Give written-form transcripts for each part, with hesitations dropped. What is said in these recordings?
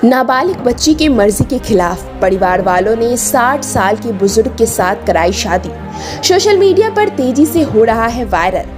नाबालिग बच्ची की मर्जी के खिलाफ परिवार वालों ने 60 साल के बुजुर्ग के साथ कराई शादी। सोशल मीडिया पर तेजी से हो रहा है वायरल।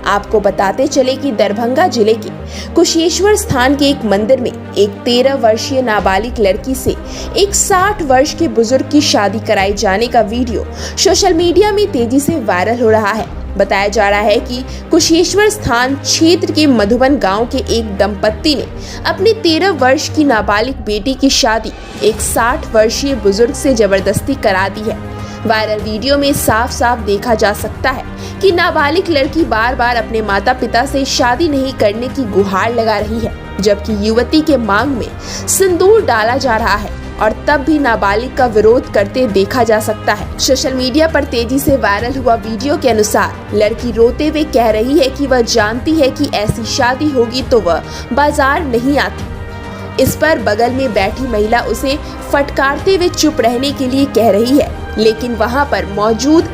आपको बताते चले कि दरभंगा जिले के कुशेश्वर स्थान के एक मंदिर में एक 13 वर्षीय नाबालिग लड़की से एक 60 वर्ष के बुजुर्ग की शादी कराई जाने का वीडियो सोशल मीडिया में तेजी से वायरल हो रहा है। बताया जा रहा है कि कुशेश्वर स्थान क्षेत्र के मधुबन गांव के एक दंपत्ति ने अपनी 13 वर्ष की नाबालिग बेटी की शादी एक 60 वर्षीय बुजुर्ग से जबरदस्ती करा दी है। वायरल वीडियो में साफ साफ देखा जा सकता है कि नाबालिग लड़की बार बार अपने माता पिता से शादी नहीं करने की गुहार लगा रही है, जबकि युवती के मांग में सिंदूर डाला जा रहा है और तब भी नाबालिग का विरोध करते देखा जा सकता है। सोशल मीडिया पर तेजी से वायरल हुआ वीडियो के अनुसार लड़की रोते हुए कह रही है कि वह जानती है कि ऐसी शादी होगी तो वह बाजार नहीं आती। इस पर बगल में बैठी महिला उसे फटकारते हुए चुप रहने के लिए कह रही है, लेकिन वहां पर मौजूद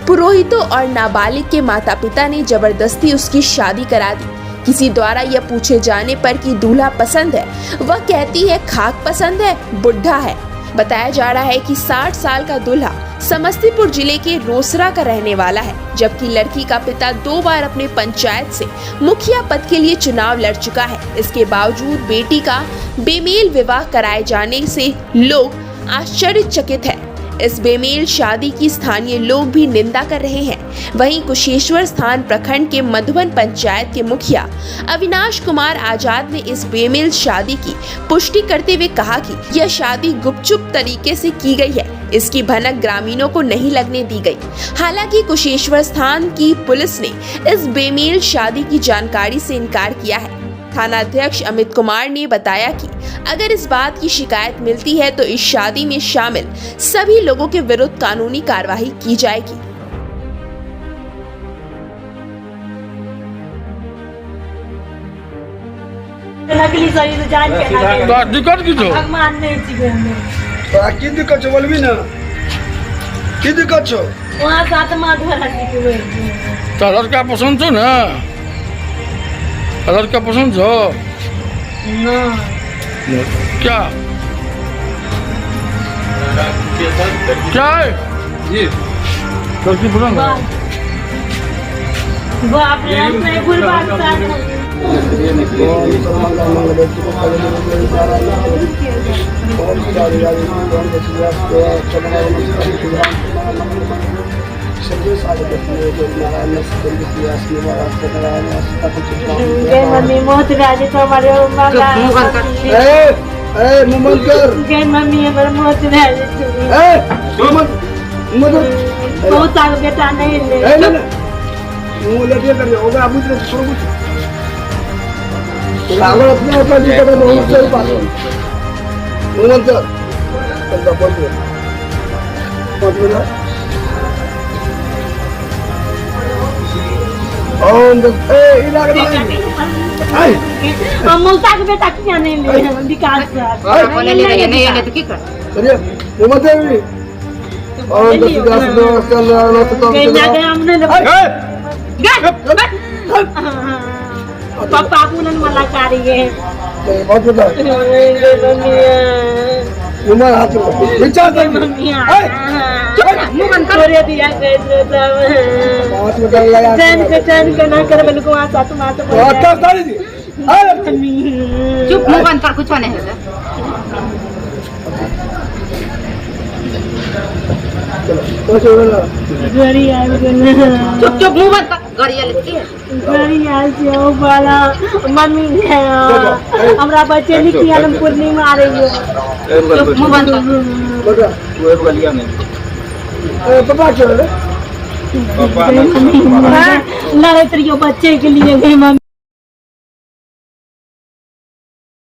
पुरोहितों और नाबालिग के माता पिता ने जबरदस्ती उसकी शादी करा दी। किसी द्वारा यह पूछे जाने पर कि दूल्हा पसंद है, वह कहती है खाक पसंद है, बुढ़ा है। बताया जा रहा है कि 60 साल का दूल्हा समस्तीपुर जिले के रोसड़ा का रहने वाला है, जबकि लड़की का पिता 2 बार अपने पंचायत से मुखिया पद के लिए चुनाव लड़ चुका है। इसके बावजूद बेटी का बेमेल विवाह कराए जाने से लोग आश्चर्यचकित हैं। इस बेमेल शादी की स्थानीय लोग भी निंदा कर रहे हैं। वहीं कुशेश्वर स्थान प्रखंड के मधुबन पंचायत के मुखिया अविनाश कुमार आजाद ने इस बेमेल शादी की पुष्टि करते हुए कहा कि यह शादी गुपचुप तरीके से की गई है, इसकी भनक ग्रामीणों को नहीं लगने दी गई। हालांकि कुशेश्वर स्थान की पुलिस ने इस बेमेल शादी की जानकारी से इनकार किया है। थानाध्यक्ष अमित कुमार ने बताया कि अगर इस बात की शिकायत मिलती है तो इस शादी में शामिल सभी लोगों के विरुद्ध कानूनी कार्रवाई की जाएगी। दिक्कत की छो की दिक्कत छो बोलबी ना की दिक्कत छो वहां साथ मां धरा के तो लड़का पसंद छो ना, लड़का पसंद छो ना क्या क्या है जी लड़की पसंद है वो अपने गुरबान साथ मम्मी मोहत राजी तो हमारे मम्मी हमारे मोहत राजी बहुत आगे बेटा नहीं ले लागल अपने अपना जी का बहुत सही बात है मोहम्मद सर बोल दो मत बोलो और ए इधर आई हम मोहता के बेटा क्या नहीं ले विकास बोले नहीं तो की कर अरे मोहम्मद सर और विकास दो चल रहा तो गया हमने पापा पुनन मला कारी है बहुत बता उमर हाथ में विचार कर मम्मी मुंह बंद कर तोरे दिया गए सब हाथ में कर लगा टन के ना कर बल को आ साथ मात हाथ कर डाली दी चुप मुंह बंद कर, कुछ नहीं है गरी आ चुप चुप मुंह बंद कर। गरिया लिखती है गरी आ जो वाला मम्मी है हमरा बच्चे लिखी आलम पूर्णिमा आ रही है। चुप मुंह बंद कर। बेटा वो एक गलिया में पापा चल पापा लड़े तेरे बच्चे के लिए गई मम्मी।